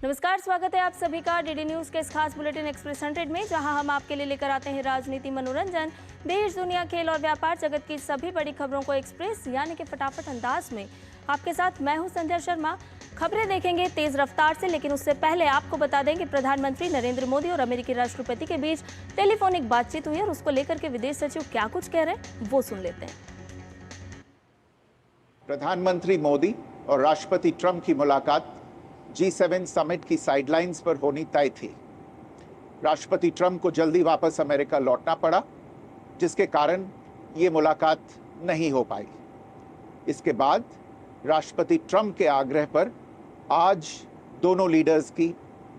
नमस्कार, स्वागत है आप सभी का डीडी न्यूज के इस खास बुलेटिन एक्सप्रेस 100 में, जहां हम आपके लिए लेकर आते हैं राजनीति, मनोरंजन, देश दुनिया, खेल और व्यापार जगत की सभी बड़ी खबरों को एक्सप्रेस यानी कि फटाफट अंदाज में। आपके साथ मैं हूं संध्या शर्मा। खबरें देखेंगे तेज रफ्तार से, लेकिन उससे पहले आपको बता दें कि प्रधानमंत्री नरेंद्र मोदी और अमेरिकी राष्ट्रपति के बीच टेलीफोनिक बातचीत हुई और उसको लेकर के विदेश सचिव क्या कुछ कह रहे हैं वो सुन लेते हैं। प्रधानमंत्री मोदी और राष्ट्रपति ट्रंप की मुलाकात G7 समिट की साइडलाइंस पर होनी तय थी। राष्ट्रपति ट्रंप को जल्दी वापस अमेरिका लौटना पड़ा, जिसके कारण ये मुलाकात नहीं हो पाई। इसके बाद राष्ट्रपति ट्रंप के आग्रह पर आज दोनों लीडर्स की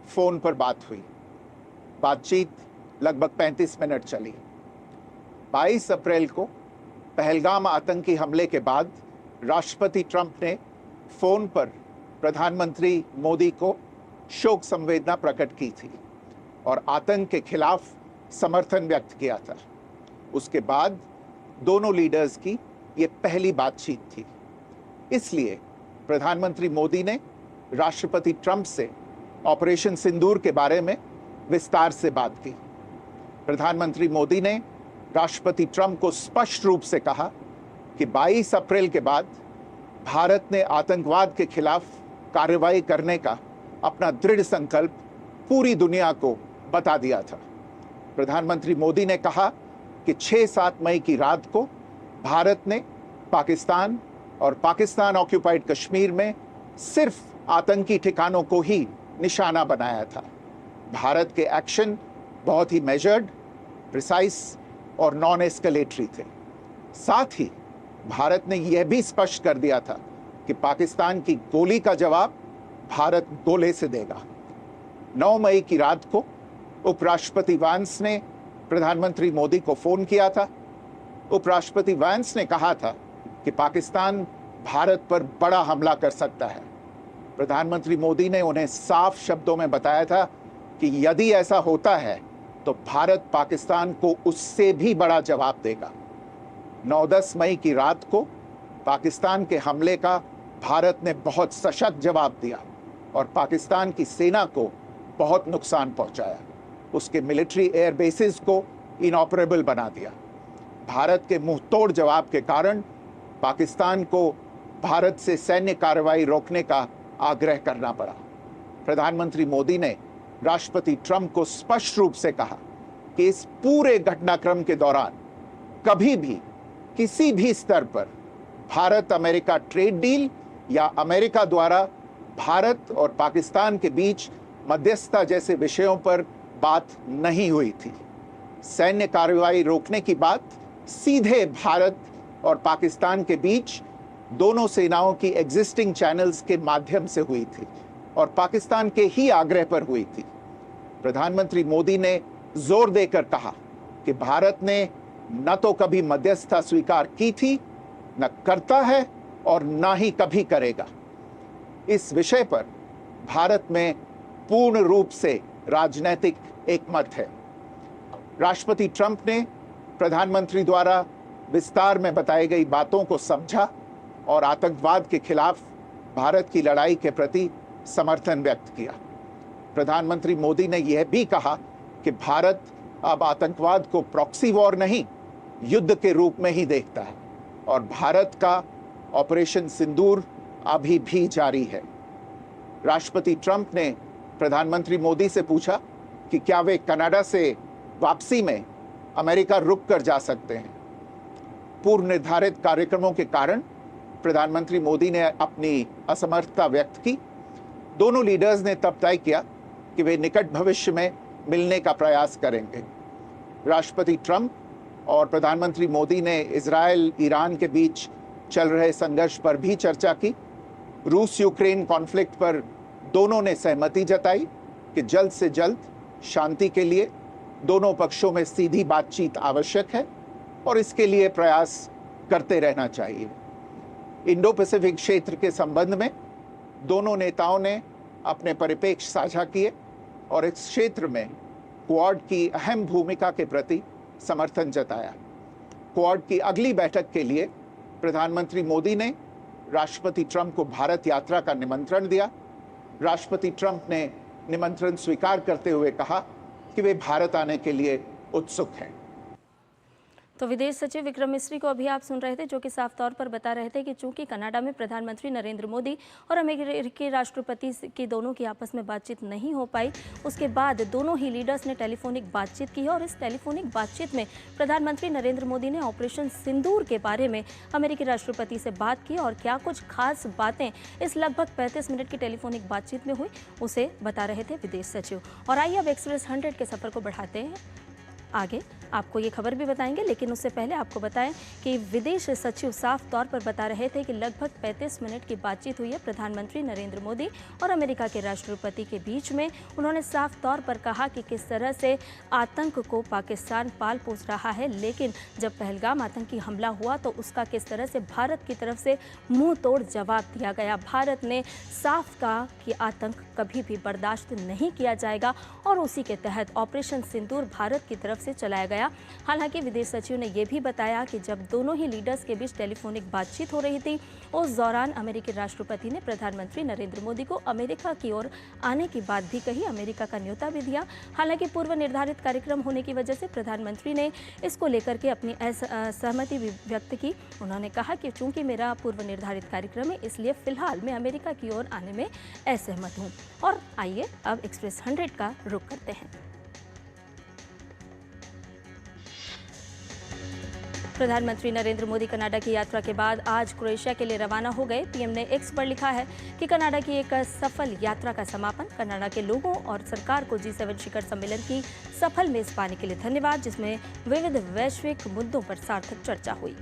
फोन पर बात हुई। बातचीत लगभग 35 मिनट चली। 22 अप्रैल को पहलगाम आतंकी हमले के बाद राष्ट्रपति ट्रंप ने फोन पर प्रधानमंत्री मोदी को शोक संवेदना प्रकट की थी और आतंक के खिलाफ समर्थन व्यक्त किया था। उसके बाद दोनों लीडर्स की ये पहली बातचीत थी। इसलिए प्रधानमंत्री मोदी ने राष्ट्रपति ट्रंप से ऑपरेशन सिंदूर के बारे में विस्तार से बात की। प्रधानमंत्री मोदी ने राष्ट्रपति ट्रंप को स्पष्ट रूप से कहा कि 22 अप्रैल के बाद भारत ने आतंकवाद के खिलाफ कार्रवाई करने का अपना दृढ़ संकल्प पूरी दुनिया को बता दिया था। प्रधानमंत्री मोदी ने कहा कि 6-7 मई की रात को भारत ने पाकिस्तान और पाकिस्तान ऑक्यूपाइड कश्मीर में सिर्फ आतंकी ठिकानों को ही निशाना बनाया था। भारत के एक्शन बहुत ही मेजर्ड, प्रिसाइज और नॉन एस्केलेटरी थे। साथ ही भारत ने यह भी स्पष्ट कर दिया था कि पाकिस्तान की गोली का जवाब भारत गोले से देगा। 9 मई की रात को उपराष्ट्रपति वैंस ने प्रधानमंत्री मोदी को फोन किया था। उपराष्ट्रपति वैंस ने कहा था कि पाकिस्तान भारत पर बड़ा हमला कर सकता है। प्रधानमंत्री मोदी ने उन्हें साफ शब्दों में बताया था कि यदि ऐसा होता है तो भारत पाकिस्तान को उससे भी बड़ा जवाब देगा। 9-10 मई की रात को पाकिस्तान के हमले का भारत ने बहुत सशक्त जवाब दिया और पाकिस्तान की सेना को बहुत नुकसान पहुंचाया। उसके मिलिट्री एयर बेसिस को इनऑपरेबल बना दिया। भारत के मुंहतोड़ जवाब के कारण पाकिस्तान को भारत से सैन्य कार्रवाई रोकने का आग्रह करना पड़ा। प्रधानमंत्री मोदी ने राष्ट्रपति ट्रंप को स्पष्ट रूप से कहा कि इस पूरे घटनाक्रम के दौरान कभी भी किसी भी स्तर पर भारत अमेरिका ट्रेड डील या अमेरिका द्वारा भारत और पाकिस्तान के बीच मध्यस्थता जैसे विषयों पर बात नहीं हुई थी। सैन्य कार्रवाई रोकने की बात सीधे भारत और पाकिस्तान के बीच दोनों सेनाओं की एग्जिस्टिंग चैनल्स के माध्यम से हुई थी और पाकिस्तान के ही आग्रह पर हुई थी। प्रधानमंत्री मोदी ने जोर देकर कहा कि भारत ने न तो कभी मध्यस्थता स्वीकार की थी, न करता है और न ही कभी करेगा। इस विषय पर भारत में पूर्ण रूप से राजनीतिक एकमत है। राष्ट्रपति ट्रंप ने प्रधानमंत्री द्वारा विस्तार में बताई गई बातों को समझा और आतंकवाद के खिलाफ भारत की लड़ाई के प्रति समर्थन व्यक्त किया। प्रधानमंत्री मोदी ने यह भी कहा कि भारत अब आतंकवाद को प्रॉक्सी वॉर नहीं, युद्ध के रूप में ही देखता है और भारत का ऑपरेशन सिंदूर अभी भी जारी है। राष्ट्रपति ट्रंप ने प्रधानमंत्री मोदी से पूछा कि क्या वे कनाडा से वापसी में अमेरिका रुक कर जा सकते हैं। पूर्व निर्धारित कार्यक्रमों के कारण प्रधानमंत्री मोदी ने अपनी असमर्थता व्यक्त की। दोनों लीडर्स ने तब तय किया कि वे निकट भविष्य में मिलने का प्रयास करेंगे। राष्ट्रपति ट्रंप और प्रधानमंत्री मोदी ने इजराइल ईरान के बीच चल रहे संघर्ष पर भी चर्चा की। रूस यूक्रेन कॉन्फ्लिक्ट पर दोनों ने सहमति जताई कि जल्द से जल्द शांति के लिए दोनों पक्षों में सीधी बातचीत आवश्यक है और इसके लिए प्रयास करते रहना चाहिए। इंडो पैसिफिक क्षेत्र के संबंध में दोनों नेताओं ने अपने परिप्रेक्ष्य साझा किए और इस क्षेत्र में क्वाड की अहम भूमिका के प्रति समर्थन जताया। क्वाड की अगली बैठक के लिए प्रधानमंत्री मोदी ने राष्ट्रपति ट्रंप को भारत यात्रा का निमंत्रण दिया। राष्ट्रपति ट्रंप ने निमंत्रण स्वीकार करते हुए कहा कि वे भारत आने के लिए उत्सुक हैं। तो विदेश सचिव विक्रम मिस्री को अभी आप सुन रहे थे, जो कि साफ तौर पर बता रहे थे कि चूंकि कनाडा में प्रधानमंत्री नरेंद्र मोदी और अमेरिकी राष्ट्रपति की दोनों की आपस में बातचीत नहीं हो पाई, उसके बाद दोनों ही लीडर्स ने टेलीफोनिक बातचीत की है और इस टेलीफोनिक बातचीत में प्रधानमंत्री नरेंद्र मोदी ने ऑपरेशन सिंदूर के बारे में अमेरिकी राष्ट्रपति से बात की और क्या कुछ खास बातें इस लगभग 35 मिनट की टेलीफोनिक बातचीत में हुई, उसे बता रहे थे विदेश सचिव। और आइए अब एक्सप्रेस 100 के सफर को बढ़ाते हैं आगे। आपको ये खबर भी बताएंगे, लेकिन उससे पहले आपको बताएं कि विदेश सचिव साफ तौर पर बता रहे थे कि लगभग 35 मिनट की बातचीत हुई है प्रधानमंत्री नरेंद्र मोदी और अमेरिका के राष्ट्रपति के बीच में। उन्होंने साफ तौर पर कहा कि किस तरह से आतंक को पाकिस्तान पाल पोस रहा है, लेकिन जब पहलगाम आतंकी हमला हुआ तो उसका किस तरह से भारत की तरफ से मुंह तोड़ जवाब दिया गया। भारत ने साफ कहा कि आतंक कभी भी बर्दाश्त नहीं किया जाएगा और उसी के तहत ऑपरेशन सिंदूर भारत की तरफ से चलाया गया। हालांकि विदेश सचिव ने यह भी बताया कि जब दोनों ही लीडर्स के बीच टेलीफोनिक बातचीत हो रही थी, उस दौरान अमेरिकी राष्ट्रपति ने प्रधानमंत्री नरेंद्र मोदी को अमेरिका की ओर आने की बात भी कही, अमेरिका का न्योता भी दिया। हालांकि पूर्व निर्धारित कार्यक्रम होने की वजह से प्रधानमंत्री ने इसको लेकर के अपनी असहमति भी व्यक्त की। उन्होंने कहा कि चूंकि मेरा पूर्व निर्धारित कार्यक्रम है, इसलिए फिलहाल मैं अमेरिका की ओर आने में असहमत हूँ। और आइए अब एक्सप्रेस 100 का रुख करते हैं। प्रधानमंत्री नरेंद्र मोदी कनाडा की यात्रा के बाद आज क्रोएशिया के लिए रवाना हो गए। पीएम ने एक्स पर लिखा है कि कनाडा की एक सफल यात्रा का समापन। कनाडा के लोगों और सरकार को G7 शिखर सम्मेलन की सफल मेजबानी के लिए धन्यवाद, जिसमें विविध वैश्विक मुद्दों पर सार्थक चर्चा हुई।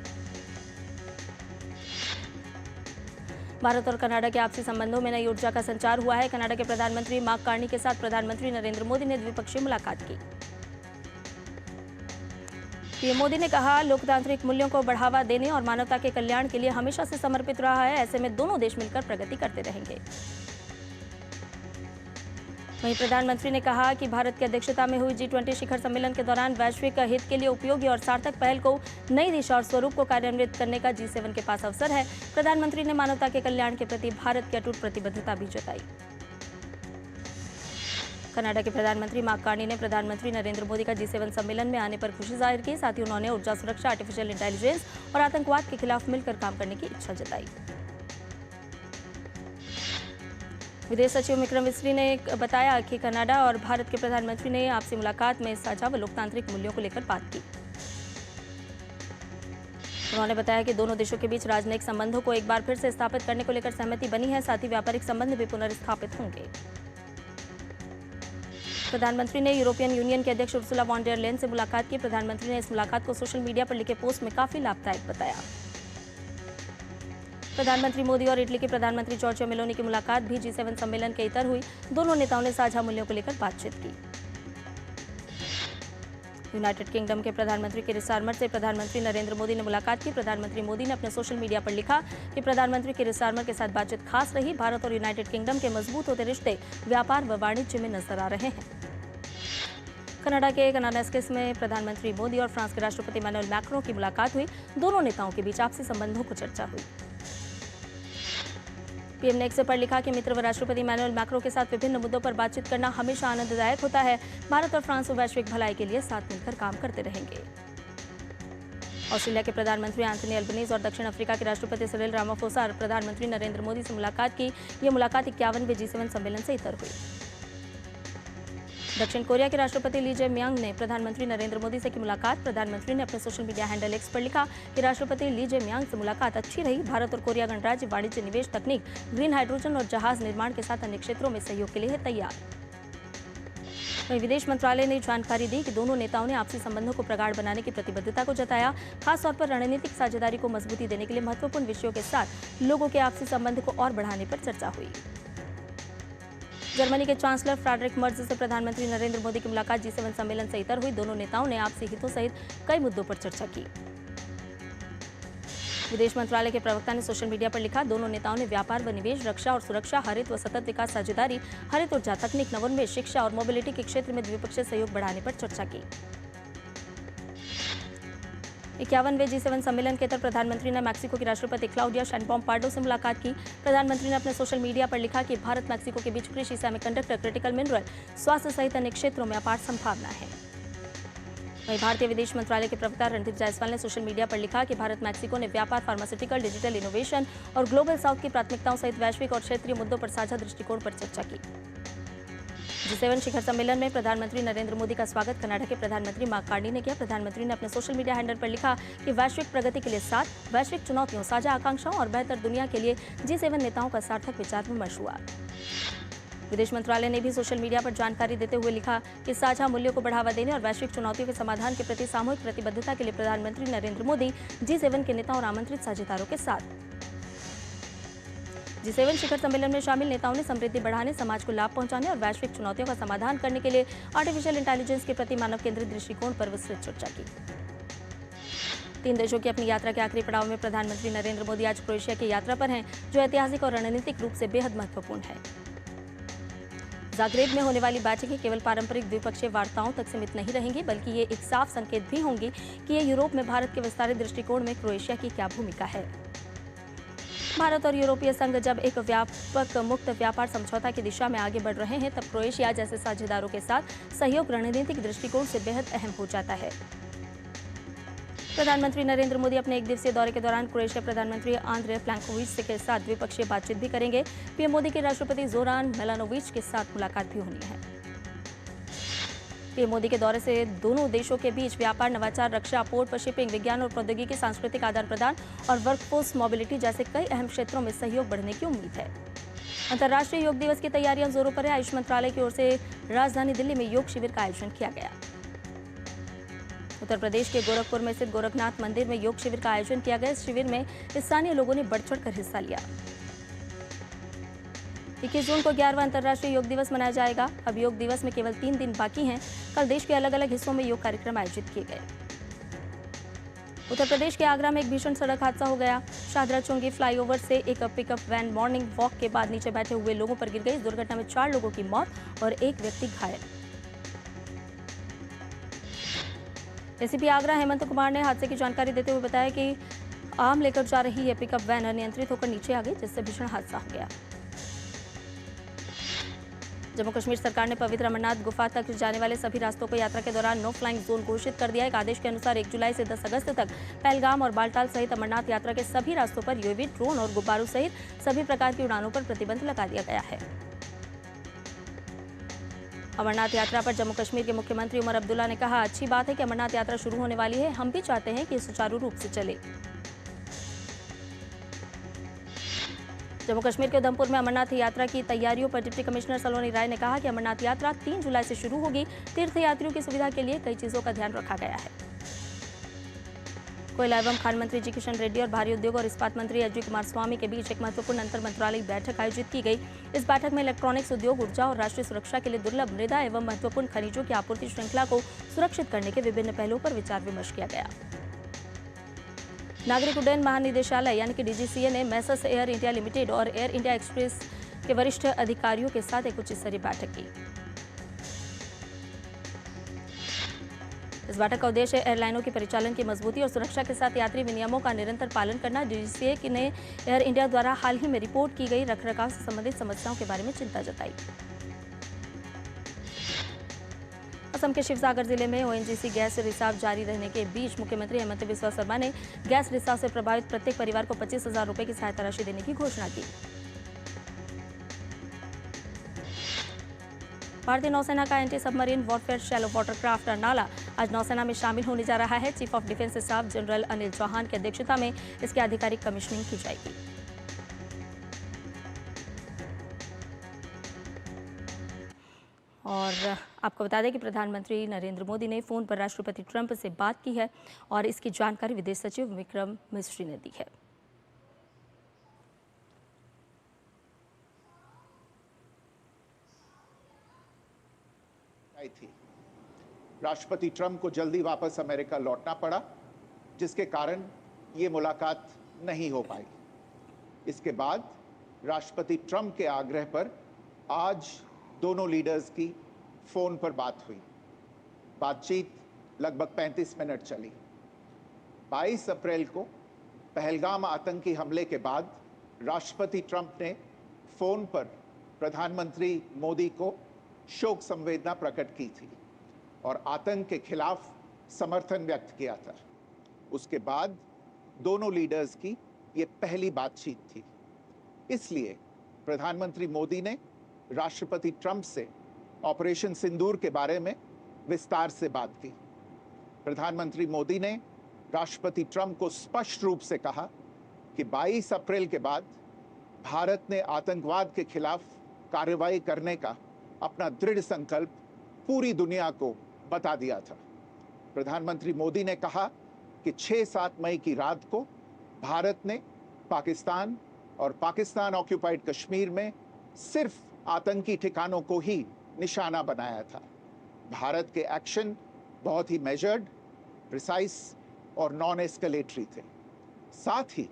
भारत और कनाडा के आपसी संबंधों में नई ऊर्जा का संचार हुआ है। कनाडा के प्रधानमंत्री मार्क कार्नी के साथ प्रधानमंत्री नरेंद्र मोदी ने द्विपक्षीय मुलाकात की। पीएम मोदी ने कहा, लोकतांत्रिक मूल्यों को बढ़ावा देने और मानवता के कल्याण के लिए हमेशा से समर्पित रहा है। ऐसे में दोनों देश मिलकर प्रगति करते रहेंगे। वहीं प्रधानमंत्री ने कहा कि भारत की अध्यक्षता में हुई G20 शिखर सम्मेलन के दौरान वैश्विक हित के लिए उपयोगी और सार्थक पहल को नई दिशा और स्वरूप को कार्यान्वित करने का G7 के पास अवसर है। प्रधानमंत्री ने मानवता के कल्याण के प्रति भारत की अटूट प्रतिबद्धता भी जताई। कनाडा के प्रधानमंत्री मार्क कार्नी ने प्रधानमंत्री नरेंद्र मोदी का G7 सम्मेलन में आने पर खुशी जाहिर की। साथ ही उन्होंने ऊर्जा सुरक्षा, आर्टिफिशियल इंटेलिजेंस और आतंकवाद के खिलाफ मिलकर काम करने की इच्छा जताई। विदेश सचिव विक्रम मिस्री ने बताया कि कनाडा और भारत के प्रधानमंत्री ने आपसी मुलाकात में साझा व लोकतांत्रिक मूल्यों को लेकर बात की। उन्होंने बताया कि दोनों देशों के बीच राजनयिक संबंधों को एक बार फिर से स्थापित करने को लेकर सहमति बनी है। साथ ही व्यापारिक संबंध भी पुनर्स्थापित होंगे। प्रधानमंत्री ने यूरोपियन यूनियन के अध्यक्ष उर्सुला वॉन डेर लेयन से मुलाकात की। प्रधानमंत्री ने इस मुलाकात को सोशल मीडिया पर लिखे पोस्ट में काफी लाभदायक बताया। प्रधानमंत्री मोदी और इटली के प्रधानमंत्री जॉर्जिया मेलोनी की मुलाकात भी G7 सम्मेलन के इतर हुई। दोनों नेताओं ने साझा मूल्यों को लेकर बातचीत की। यूनाइटेड किंगडम के प्रधानमंत्री कीर स्टारमर से प्रधानमंत्री नरेंद्र मोदी ने मुलाकात की। प्रधानमंत्री मोदी ने अपने सोशल मीडिया पर लिखा कि प्रधानमंत्री कीर स्टारमर के साथ बातचीत खास रही। भारत और यूनाइटेड किंगडम के मजबूत होते रिश्ते व्यापार व वाणिज्य में नजर आ रहे हैं। कनाडा के कनाडास्किस में प्रधानमंत्री मोदी और फ्रांस के राष्ट्रपति इमैनुअल मैक्रों की मुलाकात हुई। दोनों नेताओं के बीच आपसी संबंधों को चर्चा हुई। पीएम ने एक्स पर लिखा कि मित्र व राष्ट्रपति इमैनुअल मैक्रों के साथ विभिन्न मुद्दों पर बातचीत करना हमेशा आनंददायक होता है। भारत और फ्रांस वैश्विक भलाई के लिए साथ मिलकर काम करते रहेंगे। ऑस्ट्रेलिया के प्रधानमंत्री एंथनी अल्बनीज और दक्षिण अफ्रीका के राष्ट्रपति सिरिल रामाफोसा और प्रधानमंत्री नरेंद्र मोदी से मुलाकात की। यह मुलाकात 51वें G7 सम्मेलन से इतर हुई। दक्षिण कोरिया के राष्ट्रपति ली जे म्यांग ने प्रधानमंत्री नरेंद्र मोदी से की मुलाकात। प्रधानमंत्री ने अपने सोशल मीडिया हैंडल एक्स पर लिखा कि राष्ट्रपति ली जे म्यांग से मुलाकात अच्छी रही। भारत और कोरिया गणराज्य वाणिज्य, निवेश, तकनीक, ग्रीन हाइड्रोजन और जहाज निर्माण के साथ अन्य क्षेत्रों में सहयोग के लिए है तैयार। वहीं विदेश मंत्रालय ने जानकारी दी कि दोनों नेताओं ने आपसी संबंधों को प्रगाढ़ बनाने की प्रतिबद्धता को जताया। खासतौर पर रणनीतिक साझेदारी को मजबूती देने के लिए महत्वपूर्ण विषयों के साथ लोगों के आपसी संबंध को और बढ़ाने पर चर्चा हुई। जर्मनी के चांसलर फ्रेडरिक मर्ज से प्रधानमंत्री नरेंद्र मोदी की मुलाकात G7 सम्मेलन से इतर हुई। दोनों नेताओं ने आपसी हितों सहित कई मुद्दों पर चर्चा की। विदेश मंत्रालय के प्रवक्ता ने सोशल मीडिया पर लिखा, दोनों नेताओं ने व्यापार व निवेश, रक्षा और सुरक्षा, हरित व सतत विकास साझेदारी, हरित ऊर्जा, तकनीक, नवोन्मेष, शिक्षा और मोबिलिटी के क्षेत्र में द्विपक्षीय सहयोग बढ़ाने पर चर्चा की। 51वें G7 सम्मेलन के तहत प्रधानमंत्री ने मैक्सिको की राष्ट्रपति क्लाउडिया शैनबाउम पार्डो से मुलाकात की। प्रधानमंत्री ने अपने सोशल मीडिया पर लिखा कि भारत मैक्सिको के बीच कृषि, सेमीकंडक्टर, क्रिटिकल मिनरल, स्वास्थ्य सहित अनेक क्षेत्रों में अपार संभावना है। वहीं भारतीय विदेश मंत्रालय के प्रवक्ता रणदीप जायसवाल ने सोशल मीडिया पर लिखा कि भारत मैक्सिको ने व्यापार, फार्मास्यूटिकल, डिजिटल इनोवेशन और ग्लोबल साउथ की प्राथमिकताओं सहित वैश्विक और क्षेत्रीय मुद्दों पर साझा दृष्टिकोण पर चर्चा की। G7 शिखर सम्मेलन में प्रधानमंत्री नरेंद्र मोदी का स्वागत कनाडा के प्रधानमंत्री मार्क कार्नी ने किया। प्रधानमंत्री ने अपने सोशल मीडिया हैंडल पर लिखा कि वैश्विक प्रगति के लिए साथ, वैश्विक चुनौतियों, साझा आकांक्षाओं और बेहतर दुनिया के लिए G7 नेताओं का सार्थक विचार विमर्श हुआ। विदेश मंत्रालय ने भी सोशल मीडिया पर जानकारी देते हुए लिखा कि साझा मूल्यों को बढ़ावा देने और वैश्विक चुनौतियों के समाधान के प्रति सामूहिक प्रतिबद्धता के लिए प्रधानमंत्री नरेंद्र मोदी G7 के नेताओं और आमंत्रित साझेदारों के साथ। G7 शिखर सम्मेलन में शामिल नेताओं ने समृद्धि बढ़ाने, समाज को लाभ पहुंचाने और वैश्विक चुनौतियों का समाधान करने के लिए आर्टिफिशियल इंटेलिजेंस के प्रति मानव केंद्रित दृष्टिकोण पर विस्तृत चर्चा की। 3 देशों की अपनी यात्रा के आखिरी पड़ाव में प्रधानमंत्री नरेंद्र मोदी आज क्रोएशिया की यात्रा पर हैं, जो ऐतिहासिक और रणनीतिक रूप से बेहद महत्वपूर्ण है। जाग्रेब में होने वाली बैठकें केवल पारंपरिक द्विपक्षीय वार्ताओं तक सीमित नहीं रहेंगी, बल्कि ये एक साफ संकेत भी होंगी कि ये यूरोप में भारत के विस्तारित दृष्टिकोण में क्रोएशिया की क्या भूमिका है। भारत और यूरोपीय संघ जब एक व्यापक मुक्त व्यापार समझौता की दिशा में आगे बढ़ रहे हैं, तब क्रोएशिया जैसे साझेदारों के साथ सहयोग रणनीतिक दृष्टिकोण से बेहद अहम हो जाता है। प्रधानमंत्री नरेंद्र मोदी अपने 1 दिवसीय दौरे के दौरान क्रोएशिया प्रधानमंत्री आंद्रे प्लैंकोविच के साथ द्विपक्षीय बातचीत भी करेंगे। पीएम मोदी की राष्ट्रपति जोरान मिलानोविच के साथ मुलाकात भी होनी है। पीएम मोदी के दौरे से दोनों देशों के बीच व्यापार, नवाचार, रक्षा, पोर्ट पर शिपिंग, विज्ञान और प्रौद्योगिकी, सांस्कृतिक आदान प्रदान और वर्कफोर्स मोबिलिटी जैसे कई अहम क्षेत्रों में सहयोग बढ़ने की उम्मीद है। अंतर्राष्ट्रीय योग दिवस की तैयारियां जोरों पर है। आयुष मंत्रालय की ओर से राजधानी दिल्ली में योग शिविर का आयोजन किया गया। उत्तर प्रदेश के गोरखपुर में स्थित गोरखनाथ मंदिर में योग शिविर का आयोजन किया गया। इस शिविर में स्थानीय लोगों ने बढ़ चढ़कर हिस्सा लिया। 21 जून को 11वां अंतर्राष्ट्रीय योग दिवस मनाया जाएगा। अब योग दिवस में केवल 3 दिन बाकी हैं। कल देश के अलग अलग हिस्सों में योग कार्यक्रम आयोजित किए गए। उत्तर प्रदेश के आगरा में एक भीषण सड़क हादसा हो गया। शाहदरा चुंगी फ्लाईओवर से एक पिकअप वैन मॉर्निंग वॉक के बाद नीचे बैठे हुए लोगों पर गिर गई। इस दुर्घटना में 4 लोगों की मौत और 1 व्यक्ति घायल। एसीपी आगरा हेमंत कुमार ने हादसे की जानकारी देते हुए बताया कि आम लेकर जा रही यह पिकअप वैन अनियंत्रित होकर नीचे आ गई, जिससे भीषण हादसा हो गया। जम्मू कश्मीर सरकार ने पवित्र अमरनाथ गुफा तक जाने वाले सभी रास्तों को यात्रा के दौरान नो फ्लाइंग जोन घोषित कर दिया। एक आदेश के अनुसार 1 जुलाई से 10 अगस्त तक पहलगाम और बालटाल सहित अमरनाथ यात्रा के सभी रास्तों पर यूएवी, ड्रोन और गुब्बारों सहित सभी प्रकार की उड़ानों पर प्रतिबंध लगा दिया गया है। अमरनाथ यात्रा पर जम्मू कश्मीर के मुख्यमंत्री उमर अब्दुल्ला ने कहा, अच्छी बात है कि अमरनाथ यात्रा शुरू होने वाली है। हम भी चाहते हैं कि सुचारू रूप से चले। जम्मू कश्मीर के उधमपुर में अमरनाथ यात्रा की तैयारियों पर डिप्टी कमिश्नर सलोनी राय ने कहा कि अमरनाथ यात्रा 3 जुलाई से शुरू होगी। तीर्थयात्रियों की सुविधा के लिए कई चीजों का ध्यान रखा गया है। कोयला एवं खान मंत्री जी किशन रेड्डी और भारी उद्योग और इस्पात मंत्री एचडी कुमारस्वामी के बीच एक महत्वपूर्ण अंतर मंत्रालयी बैठक आयोजित की गई। इस बैठक में इलेक्ट्रॉनिक्स उद्योग, ऊर्जा और राष्ट्रीय सुरक्षा के लिए दुर्लभ मृदा एवं महत्वपूर्ण खनिजों की आपूर्ति श्रृंखला को सुरक्षित करने के विभिन्न पहलुओं पर विचार विमर्श किया गया। नागरिक उड्डयन महानिदेशालय यानी कि डीजीसीए ने मैसर्स एयर इंडिया लिमिटेड और एयर इंडिया एक्सप्रेस के वरिष्ठ अधिकारियों के साथ एक उच्च स्तरीय बैठक की। इस बैठक का उद्देश्य एयरलाइनों के परिचालन की मजबूती और सुरक्षा के साथ यात्री विनियमों का निरंतर पालन करना। डीजीसीए ने एयर इंडिया द्वारा हाल ही में रिपोर्ट की गई रखरखाव से संबंधित समस्याओं के बारे में चिंता जताई। असम के शिवसागर जिले में ओएनजीसी गैस रिसाव जारी रहने के बीच मुख्यमंत्री हेमंत बिस्वा शर्मा ने गैस रिसाव से प्रभावित प्रत्येक परिवार को 25,000 रुपए की सहायता राशि देने की घोषणा की। भारतीय नौसेना का anti submarine warfare shallow watercraft नाला आज नौसेना में शामिल होने जा रहा है। Chief of defence staff general Anil Chauhan की अध्यक्षता में इसकी आधिकारिक कमीशनिंग की जाएगी। और आपको बता दें कि प्रधानमंत्री नरेंद्र मोदी ने फोन पर राष्ट्रपति ट्रंप से बात की है और इसकी जानकारी विदेश सचिव विक्रम मिस्री ने दी है। थी राष्ट्रपति ट्रंप को जल्दी वापस अमेरिका लौटना पड़ा, जिसके कारण ये मुलाकात नहीं हो पाई। इसके बाद राष्ट्रपति ट्रंप के आग्रह पर आज दोनों लीडर्स की फोन पर बात हुई। बातचीत लगभग 35 मिनट चली। 22 अप्रैल को पहलगाम आतंकी हमले के बाद राष्ट्रपति ट्रंप ने फोन पर प्रधानमंत्री मोदी को शोक संवेदना प्रकट की थी और आतंक के खिलाफ समर्थन व्यक्त किया था। उसके बाद दोनों लीडर्स की ये पहली बातचीत थी। इसलिए प्रधानमंत्री मोदी ने राष्ट्रपति ट्रंप से ऑपरेशन सिंदूर के बारे में विस्तार से बात की। प्रधानमंत्री मोदी ने राष्ट्रपति ट्रंप को स्पष्ट रूप से कहा कि 22 अप्रैल के बाद भारत ने आतंकवाद के खिलाफ कार्रवाई करने का अपना दृढ़ संकल्प पूरी दुनिया को बता दिया था। प्रधानमंत्री मोदी ने कहा कि 6-7 मई की रात को भारत ने पाकिस्तान और पाकिस्तान ऑक्यूपाइड कश्मीर में सिर्फ आतंकी ठिकानों को ही निशाना बनाया था। भारत के एक्शन बहुत ही मेजर्ड, प्रिसाइस और नॉन एस्केलेटरी थे। साथ ही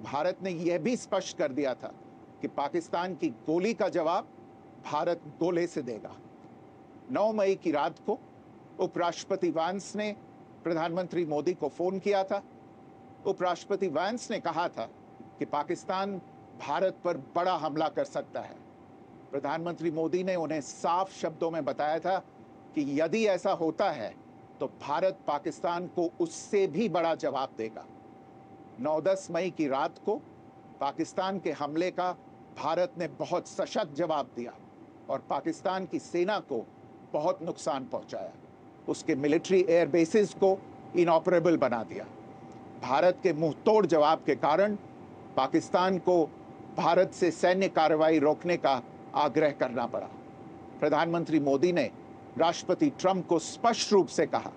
भारत ने यह भी स्पष्ट कर दिया था कि पाकिस्तान की गोली का जवाब भारत गोले से देगा। 9 मई की रात को उपराष्ट्रपति वैंस ने प्रधानमंत्री मोदी को फोन किया था। उपराष्ट्रपति वैंस ने कहा था कि पाकिस्तान भारत पर बड़ा हमला कर सकता है। प्रधानमंत्री मोदी ने उन्हें साफ शब्दों में बताया था कि यदि ऐसा होता है तो भारत पाकिस्तान को उससे भी बड़ा जवाब देगा। 9-10 मई की रात को पाकिस्तान के हमले का भारत ने बहुत सशक्त जवाब दिया और पाकिस्तान की सेना को बहुत नुकसान पहुंचाया। उसके मिलिट्री एयर बेसिस को इनऑपरेबल बना दिया। भारत के मुंहतोड़ जवाब के कारण पाकिस्तान को भारत से सैन्य कार्रवाई रोकने का आग्रह करना पड़ा। प्रधानमंत्री मोदी ने राष्ट्रपति ट्रंप को स्पष्ट रूप से कहा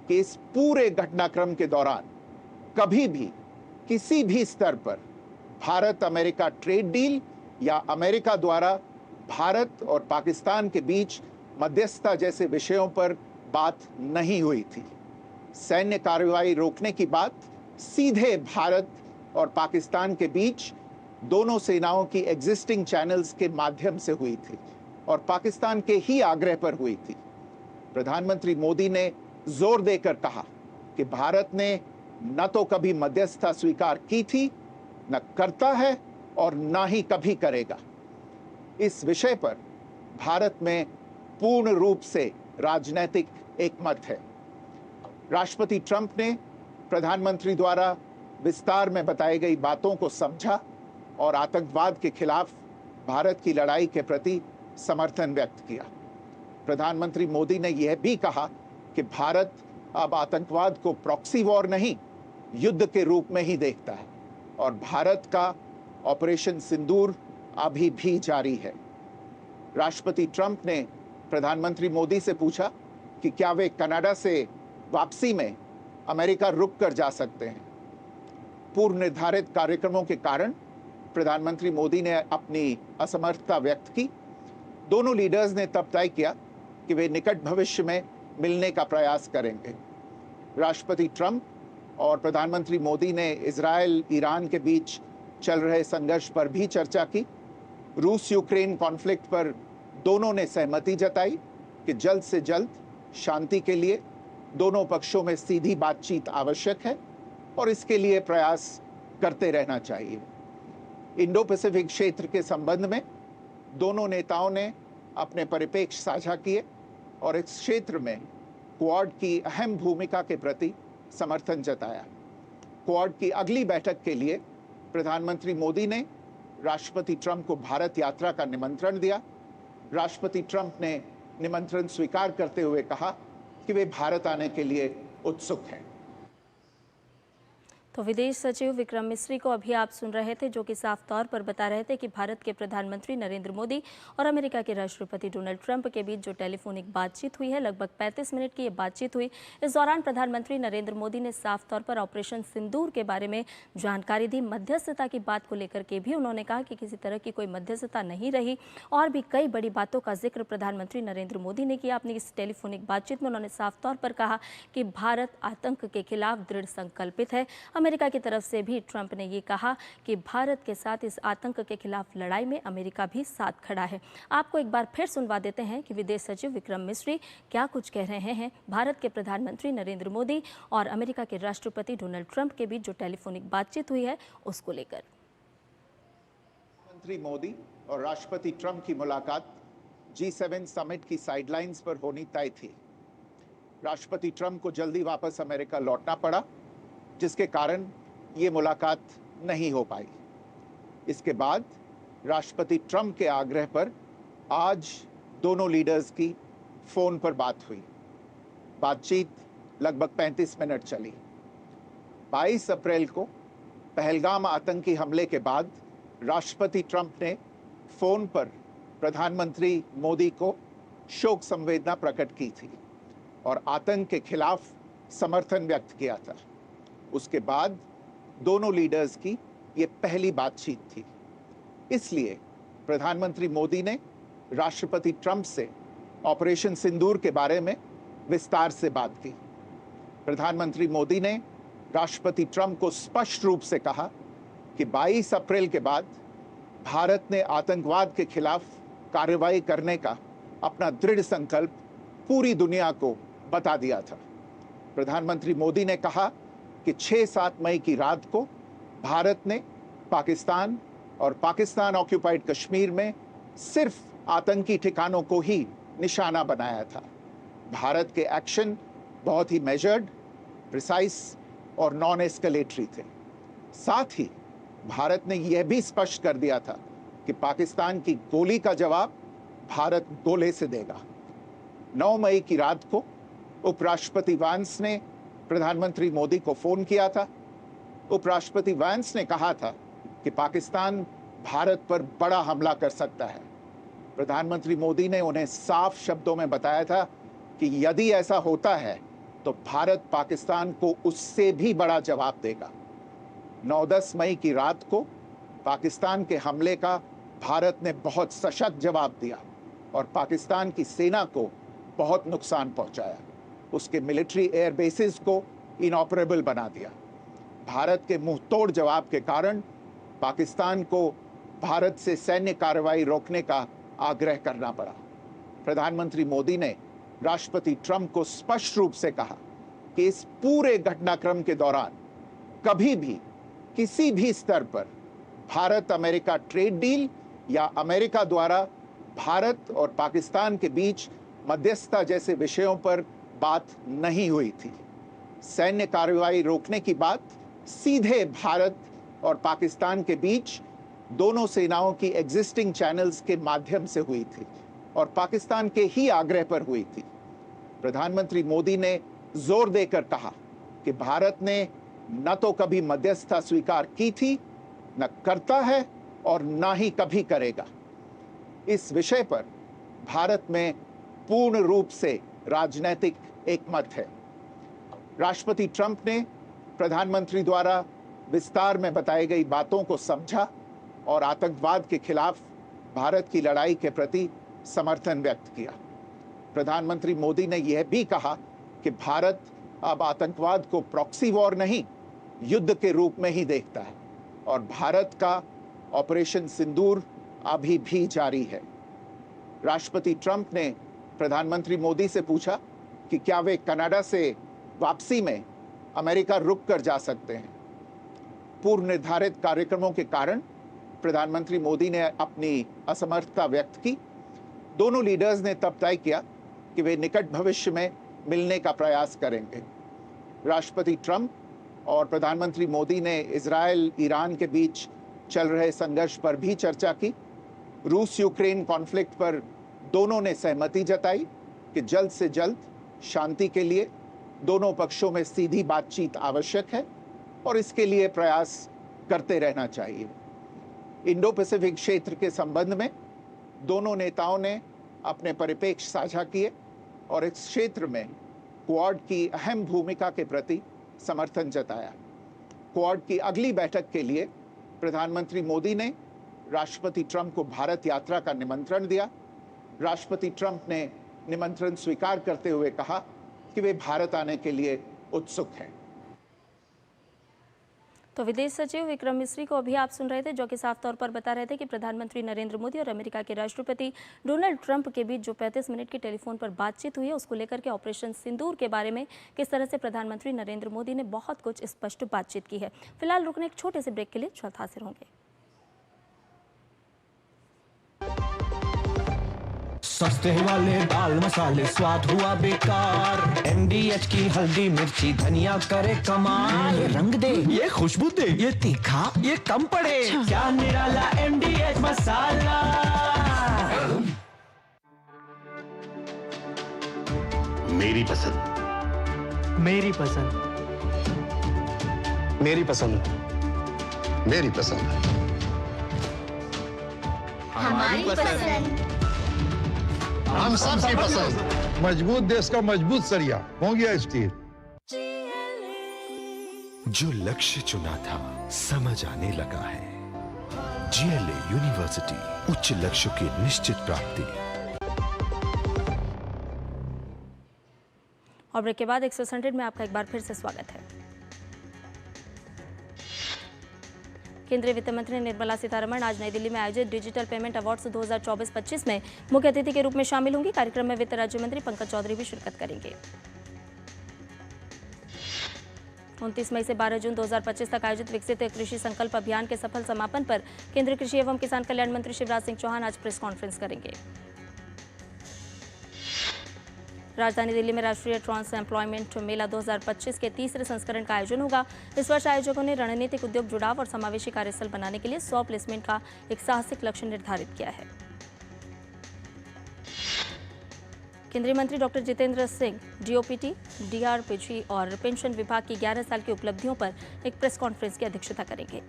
कि इस पूरे घटनाक्रम के दौरान कभी भी किसी भी स्तर पर भारत अमेरिका ट्रेड डील या अमेरिका द्वारा भारत और पाकिस्तान के बीच मध्यस्थता जैसे विषयों पर बात नहीं हुई थी। सैन्य कार्रवाई रोकने की बात सीधे भारत और पाकिस्तान के बीच दोनों सेनाओं की एग्जिस्टिंग चैनल्स के माध्यम से हुई थी और पाकिस्तान के ही आग्रह पर हुई थी। प्रधानमंत्री मोदी ने जोर देकर कहा कि भारत ने न तो कभी मध्यस्थता स्वीकार की थी, न करता है और न ही कभी करेगा। इस विषय पर भारत में पूर्ण रूप से राजनीतिक एकमत है। राष्ट्रपति ट्रंप ने प्रधानमंत्री द्वारा विस्तार में बताई गई बातों को समझा और आतंकवाद के खिलाफ भारत की लड़ाई के प्रति समर्थन व्यक्त किया। प्रधानमंत्री मोदी ने यह भी कहा कि भारत अब आतंकवाद को प्रॉक्सी वॉर नहीं, युद्ध के रूप में ही देखता है और भारत का ऑपरेशन सिंदूर अभी भी जारी है। राष्ट्रपति ट्रंप ने प्रधानमंत्री मोदी से पूछा कि क्या वे कनाडा से वापसी में अमेरिका रुक कर जा सकते हैं। पूर्व निर्धारित कार्यक्रमों के कारण प्रधानमंत्री मोदी ने अपनी असमर्थता व्यक्त की। दोनों लीडर्स ने तब तय किया कि वे निकट भविष्य में मिलने का प्रयास करेंगे। राष्ट्रपति ट्रंप और प्रधानमंत्री मोदी ने इजरायल ईरान के बीच चल रहे संघर्ष पर भी चर्चा की। रूस यूक्रेन कॉन्फ्लिक्ट पर दोनों ने सहमति जताई कि जल्द से जल्द शांति के लिए दोनों पक्षों में सीधी बातचीत आवश्यक है और इसके लिए प्रयास करते रहना चाहिए। इंडो पैसिफिक क्षेत्र के संबंध में दोनों नेताओं ने अपने परिप्रेक्ष्य साझा किए और इस क्षेत्र में क्वाड की अहम भूमिका के प्रति समर्थन जताया। क्वाड की अगली बैठक के लिए प्रधानमंत्री मोदी ने राष्ट्रपति ट्रंप को भारत यात्रा का निमंत्रण दिया। राष्ट्रपति ट्रंप ने निमंत्रण स्वीकार करते हुए कहा कि वे भारत आने के लिए उत्सुक हैं। तो विदेश सचिव विक्रम मिस्री को अभी आप सुन रहे थे, जो कि साफ तौर पर बता रहे थे कि भारत के प्रधानमंत्री नरेंद्र मोदी और अमेरिका के राष्ट्रपति डोनाल्ड ट्रंप के बीच जो टेलीफोनिक बातचीत हुई है, लगभग 35 मिनट की ये बातचीत हुई। इस दौरान प्रधानमंत्री नरेंद्र मोदी ने साफ तौर पर ऑपरेशन सिंदूर के बारे में जानकारी दी। मध्यस्थता की बात को लेकर के भी उन्होंने कहा कि किसी तरह की कोई मध्यस्थता नहीं रही और भी कई बड़ी बातों का जिक्र प्रधानमंत्री नरेंद्र मोदी ने किया। अपनी इस टेलीफोनिक बातचीत में उन्होंने साफ तौर पर कहा कि भारत आतंक के खिलाफ दृढ़ संकल्पित है। अमेरिका की तरफ से भी ट्रंप ने ये कहा कि भारत के साथ इस आतंक के खिलाफ लड़ाई में अमेरिका भी साथ खड़ा है। आपको एक बार फिर सुनवा देते हैं कि विदेश सचिव विक्रम मिस्री क्या कुछ कह रहे हैं भारत के प्रधानमंत्री नरेंद्र मोदी और अमेरिका के राष्ट्रपति डोनाल्ड ट्रंप के बीच जो टेलीफोनिक बातचीत हुई है उसको लेकर। प्रधानमंत्री मोदी और राष्ट्रपति ट्रंप की मुलाकात G7 समिट की साइडलाइंस पर होनी तय थी। राष्ट्रपति ट्रंप को जल्दी वापस अमेरिका लौटना पड़ा, जिसके कारण ये मुलाकात नहीं हो पाई। इसके बाद राष्ट्रपति ट्रंप के आग्रह पर आज दोनों लीडर्स की फोन पर बात हुई। बातचीत लगभग 35 मिनट चली। 22 अप्रैल को पहलगाम आतंकी हमले के बाद राष्ट्रपति ट्रंप ने फोन पर प्रधानमंत्री मोदी को शोक संवेदना प्रकट की थी और आतंक के खिलाफ समर्थन व्यक्त किया था। उसके बाद दोनों लीडर्स की ये पहली बातचीत थी। इसलिए प्रधानमंत्री मोदी ने राष्ट्रपति ट्रंप से ऑपरेशन सिंदूर के बारे में विस्तार से बात की। प्रधानमंत्री मोदी ने राष्ट्रपति ट्रंप को स्पष्ट रूप से कहा कि 22 अप्रैल के बाद भारत ने आतंकवाद के खिलाफ कार्रवाई करने का अपना दृढ़ संकल्प पूरी दुनिया को बता दिया था। प्रधानमंत्री मोदी ने कहा कि 6-7 मई की रात को भारत ने पाकिस्तान और पाकिस्तान ऑक्यूपाइड कश्मीर में सिर्फ आतंकी ठिकानों को ही निशाना बनाया था। भारत के एक्शन बहुत ही मेजर्ड, प्रिसाइज और नॉन एस्केलेटरी थे। साथ ही भारत ने यह भी स्पष्ट कर दिया था कि पाकिस्तान की गोली का जवाब भारत गोले से देगा। 9 मई की रात को उपराष्ट्रपति वांस ने प्रधानमंत्री मोदी को फोन किया था। उपराष्ट्रपति वांस ने कहा था कि पाकिस्तान भारत पर बड़ा हमला कर सकता है। प्रधानमंत्री मोदी ने उन्हें साफ शब्दों में बताया था कि यदि ऐसा होता है तो भारत पाकिस्तान को उससे भी बड़ा जवाब देगा। 9-10 मई की रात को पाकिस्तान के हमले का भारत ने बहुत सशक्त जवाब दिया और पाकिस्तान की सेना को बहुत नुकसान पहुंचाया। उसके मिलिट्री एयर बेसिस को इनऑपरेबल बना दिया। भारत के मुंहतोड़ जवाब के कारण पाकिस्तान को भारत से सैन्य कार्रवाई रोकने का आग्रह करना पड़ा। प्रधानमंत्री मोदी ने राष्ट्रपति ट्रंप को स्पष्ट रूप से कहा कि इस पूरे घटनाक्रम के दौरान कभी भी किसी भी स्तर पर भारत अमेरिका ट्रेड डील या अमेरिका द्वारा भारत और पाकिस्तान के बीच मध्यस्थता जैसे विषयों पर बात नहीं हुई थी। सैन्य कार्रवाई रोकने की बात सीधे भारत और पाकिस्तान के बीच दोनों सेनाओं की एग्जिस्टिंग चैनल्स के माध्यम से हुई थी और पाकिस्तान के ही आग्रह पर हुई थी। प्रधानमंत्री मोदी ने जोर देकर कहा कि भारत ने न तो कभी मध्यस्थता स्वीकार की थी, न करता है और न ही कभी करेगा। इस विषय पर भारत में पूर्ण रूप से राजनीतिक एकमत है। राष्ट्रपति ट्रंप ने प्रधानमंत्री द्वारा विस्तार में बताई गई बातों को समझा और आतंकवाद के खिलाफ भारत की लड़ाई के प्रति समर्थन व्यक्त किया। प्रधानमंत्री मोदी ने यह भी कहा कि भारत अब आतंकवाद को प्रॉक्सी वॉर नहीं, युद्ध के रूप में ही देखता है और भारत का ऑपरेशन सिंदूर अभी भी जारी है। राष्ट्रपति ट्रंप ने प्रधानमंत्री मोदी से पूछा कि क्या वे कनाडा से वापसी में अमेरिका रुक कर जा सकते हैं। पूर्व निर्धारित कार्यक्रमों के कारण प्रधानमंत्री मोदी ने अपनी असमर्थता व्यक्त की। दोनों लीडर्स ने तब तय किया कि वे निकट भविष्य में मिलने का प्रयास करेंगे। राष्ट्रपति ट्रंप और प्रधानमंत्री मोदी ने इजरायल ईरान के बीच चल रहे संघर्ष पर भी चर्चा की। रूस यूक्रेन कॉन्फ्लिक्ट पर दोनों ने सहमति जताई कि जल्द से जल्द शांति के लिए दोनों पक्षों में सीधी बातचीत आवश्यक है और इसके लिए प्रयास करते रहना चाहिए। इंडो पैसिफिक क्षेत्र के संबंध में दोनों नेताओं ने अपने परिप्रेक्ष्य साझा किए और इस क्षेत्र में क्वाड की अहम भूमिका के प्रति समर्थन जताया। क्वाड की अगली बैठक के लिए प्रधानमंत्री मोदी ने राष्ट्रपति ट्रंप को भारत यात्रा का निमंत्रण दिया। राष्ट्रपति ट्रंप ने निमंत्रण स्वीकार करते हुए कहा कि वे भारत आने के लिए उत्सुक हैं। तो विदेश सचिव विक्रम मिस्री को अभी आप सुन रहे थे, जो कि साफ तौर पर बता रहे थे कि प्रधानमंत्री नरेंद्र मोदी और अमेरिका के राष्ट्रपति डोनाल्ड ट्रंप के बीच जो 35 मिनट की टेलीफोन पर बातचीत हुई है, उसको लेकर के ऑपरेशन सिंदूर के बारे में किस तरह से प्रधानमंत्री नरेंद्र मोदी ने बहुत कुछ स्पष्ट बातचीत की है। फिलहाल रुकने एक छोटे से ब्रेक के लिए जल्द हाजिर होंगे। सस्ते वाले दाल मसाले स्वाद हुआ बेकार। MDH की हल्दी मिर्ची धनिया करे कमाल। ये रंग दे, ये खुशबू दे, ये तीखा, ये कम पड़े। क्या निराला MDH मसाला। मेरी पसंद, मेरी पसंद, मेरी पसंद, मेरी पसंद, हमारी पसंद, हम सबकी पसंद। मजबूत देश का मजबूत सरिया हो गया स्टील। जो लक्ष्य चुना था समझ आने लगा है। GLA यूनिवर्सिटी, उच्च लक्ष्य की निश्चित प्राप्ति। और ब्रेक के बाद एक्सप्रेस 100 में आपका एक बार फिर से स्वागत है। केंद्रीय वित्त मंत्री निर्मला सीतारमण आज नई दिल्ली में आयोजित डिजिटल पेमेंट अवार्ड्स 2024-25 में मुख्य अतिथि के रूप में शामिल होंगी। कार्यक्रम में वित्त राज्य मंत्री पंकज चौधरी भी शिरकत करेंगे। 29 मई से 12 जून 2025 तक आयोजित विकसित कृषि संकल्प अभियान के सफल समापन पर केंद्रीय कृषि एवं किसान कल्याण मंत्री शिवराज सिंह चौहान आज प्रेस कॉन्फ्रेंस करेंगे। राजधानी दिल्ली में राष्ट्रीय ट्रांस एम्प्लॉयमेंट मेला 2025 के तीसरे संस्करण का आयोजन होगा। इस वर्ष आयोजकों ने रणनीतिक उद्योग जुड़ाव और समावेशी कार्यस्थल बनाने के लिए 100 प्लेसमेंट का एक साहसिक लक्ष्य निर्धारित किया है। केंद्रीय मंत्री doctor Jitendra Singh DOPT, DRPG और पेंशन विभाग की 11 साल की उपलब्धियों पर एक प्रेस कॉन्फ्रेंस की अध्यक्षता करेंगे।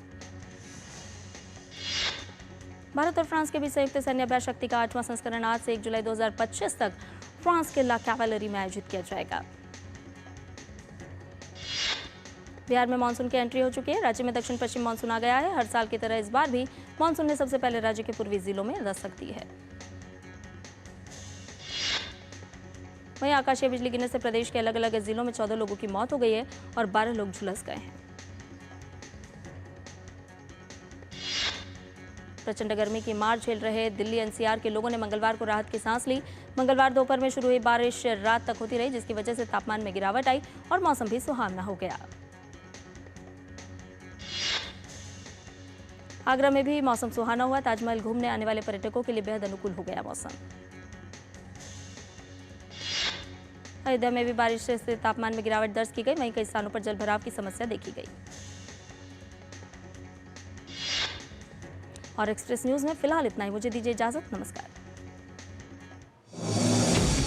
भारत और फ्रांस के बीच संयुक्त सैन्य अभ्यास शक्ति का 8वां संस्करण आज से 1 जुलाई 2025 तक फ्रांस के ला कैवेलरी में आयोजित किया जाएगा। बिहार में मानसून की एंट्री हो चुकी है। राज्य में दक्षिण पश्चिम मानसून आ गया है। हर साल की तरह इस बार भी मानसून ने सबसे पहले राज्य के पूर्वी जिलों में दस्तक दी है। वहीं आकाशीय बिजली गिरने से प्रदेश के अलग अलग जिलों में 14 लोगों की मौत हो गई है और 12 लोग झुलस गए हैं। प्रचंड गर्मी की मार झेल रहे दिल्ली NCR के लोगों ने मंगलवार को राहत की सांस ली। मंगलवार दोपहर में शुरू हुई बारिश रात तक होती रही, जिसकी वजह से तापमान में गिरावट आई और मौसम भी सुहावना हो गया। आगरा में भी मौसम सुहाना हुआ। ताजमहल घूमने आने वाले पर्यटकों के लिए बेहद अनुकूल हो गया मौसम। अयोध्या में भी बारिश से तापमान में गिरावट दर्ज की गई। वहीं कई स्थानों पर जलभराव की समस्या देखी गई। और एक्सप्रेस न्यूज में फिलहाल इतना ही। मुझे दीजिए इजाजत। नमस्कार।